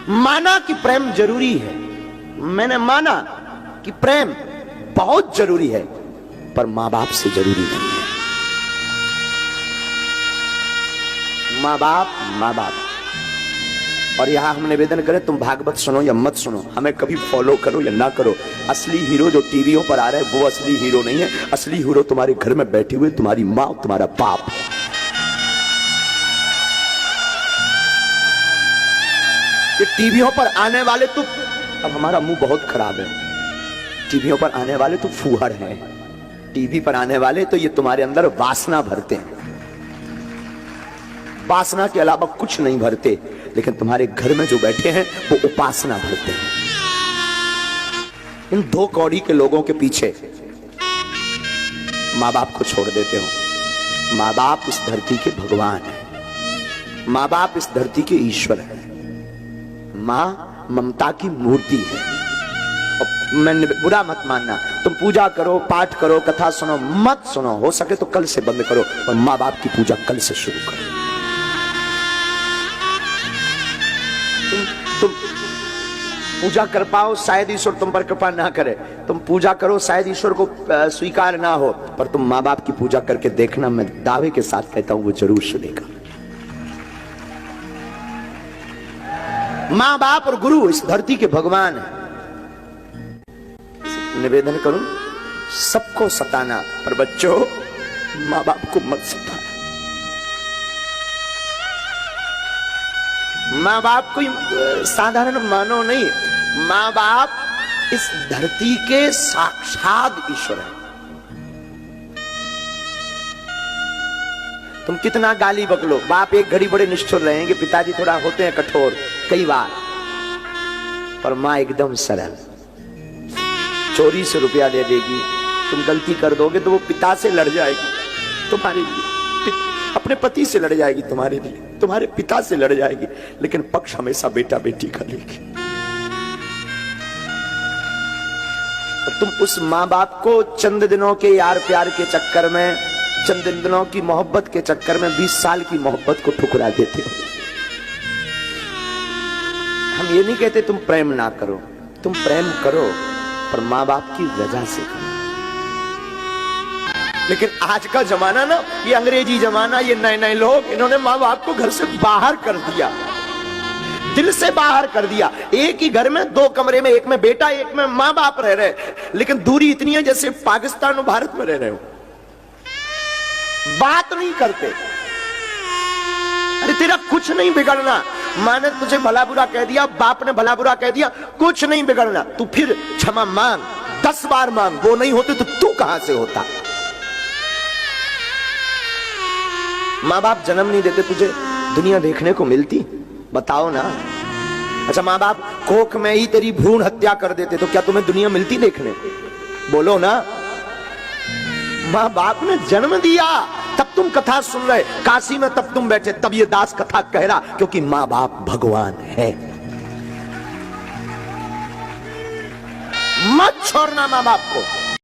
माना कि प्रेम जरूरी है, मैंने माना कि प्रेम बहुत जरूरी है, पर मां बाप से जरूरी नहीं है। मां बाप। और यहां हम निवेदन करें, तुम भागवत सुनो या मत सुनो, हमें कभी फॉलो करो या ना करो, असली हीरो जो टीवियों पर आ रहा है वो असली हीरो नहीं है। असली हीरो तुम्हारे घर में बैठे हुए तुम्हारी मां, तुम्हारा बाप है। ये टीवियों पर आने वाले तो, अब हमारा मुंह बहुत खराब है, टीवियों पर आने वाले तो फूहड़ हैं, टीवी पर आने वाले तो ये तुम्हारे अंदर वासना भरते हैं, वासना के अलावा कुछ नहीं भरते। लेकिन तुम्हारे घर में जो बैठे हैं वो उपासना भरते हैं। इन दो कौड़ी के लोगों के पीछे मां बाप को छोड़ देते हो। मां बाप इस धरती के भगवान है, मां बाप इस धरती के ईश्वर है, मां ममता की मूर्ति है। मैं बुरा मत मानना, तुम पूजा करो, पाठ करो, कथा सुनो, मत सुनो, हो सके तो कल से बंद करो, और मां बाप की पूजा कल से शुरू करो। तुम पूजा कर पाओ, शायद ईश्वर तुम पर कृपा ना करे, तुम पूजा करो, शायद ईश्वर को स्वीकार ना हो, पर तुम मां बाप की पूजा करके देखना, मैं दावे के साथ कहता हूं वो जरूर सुनेगा। मां बाप और गुरु इस धरती के भगवान है। निवेदन करूं, सबको सताना, पर बच्चों मां बाप को मत सताना। मां बाप कोई साधारण मानो नहीं, मां बाप इस धरती के साक्षात ईश्वर है। तुम कितना गाली बकलो, बाप एक घड़ी बड़े निष्ठुर रहेंगे, पिताजी थोड़ा होते हैं कठोर कई बार, पर मां एकदम सरल। चोरी से रुपया दे देगी, तुम गलती कर दोगे तो वो पिता से लड़ जाएगी तुम्हारे लिए, अपने पति से लड़ जाएगी तुम्हारे लिए, तुम्हारे पिता से लड़ जाएगी, लेकिन पक्ष हमेशा बेटा बेटी का लेगी। तुम उस मां बाप को चंद दिनों के यार प्यार के चक्कर में, चंद दिनों की मोहब्बत के चक्कर में 20 साल की मोहब्बत को ठुकरा देते हो। हम ये नहीं कहते तुम प्रेम ना करो, तुम प्रेम करो, पर मां बाप की वजह से करो। लेकिन आज का जमाना ना, ये अंग्रेजी जमाना, ये नए नए लोग, इन्होंने मां बाप को घर से बाहर कर दिया, दिल से बाहर कर दिया। एक ही घर में 2 कमरे में, एक में बेटा एक में मां बाप रह रहे, लेकिन दूरी इतनी है जैसे पाकिस्तान और भारत में रह रहे हो, बात नहीं करते। अरे तेरा कुछ नहीं बिगड़ना, मां ने तुझे भला बुरा कह दिया, बाप ने भला बुरा कह दिया, कुछ नहीं बिगड़ना, तू फिर क्षमा मांग, 10 बार मांग, वो नहीं होते तो तू कहां से होता। मां बाप जन्म नहीं देते, तुझे दुनिया देखने को मिलती? बताओ ना। अच्छा, मां बाप कोख में ही तेरी भ्रूण हत्या कर देते तो क्या तुम्हें दुनिया मिलती देखने? बोलो ना। मां बाप ने जन्म दिया, तब तुम कथा सुन रहे, काशी में तब तुम बैठे, तब ये दास कथा कह रहा, क्योंकि मां बाप भगवान है। मत छोड़ना मां बाप को।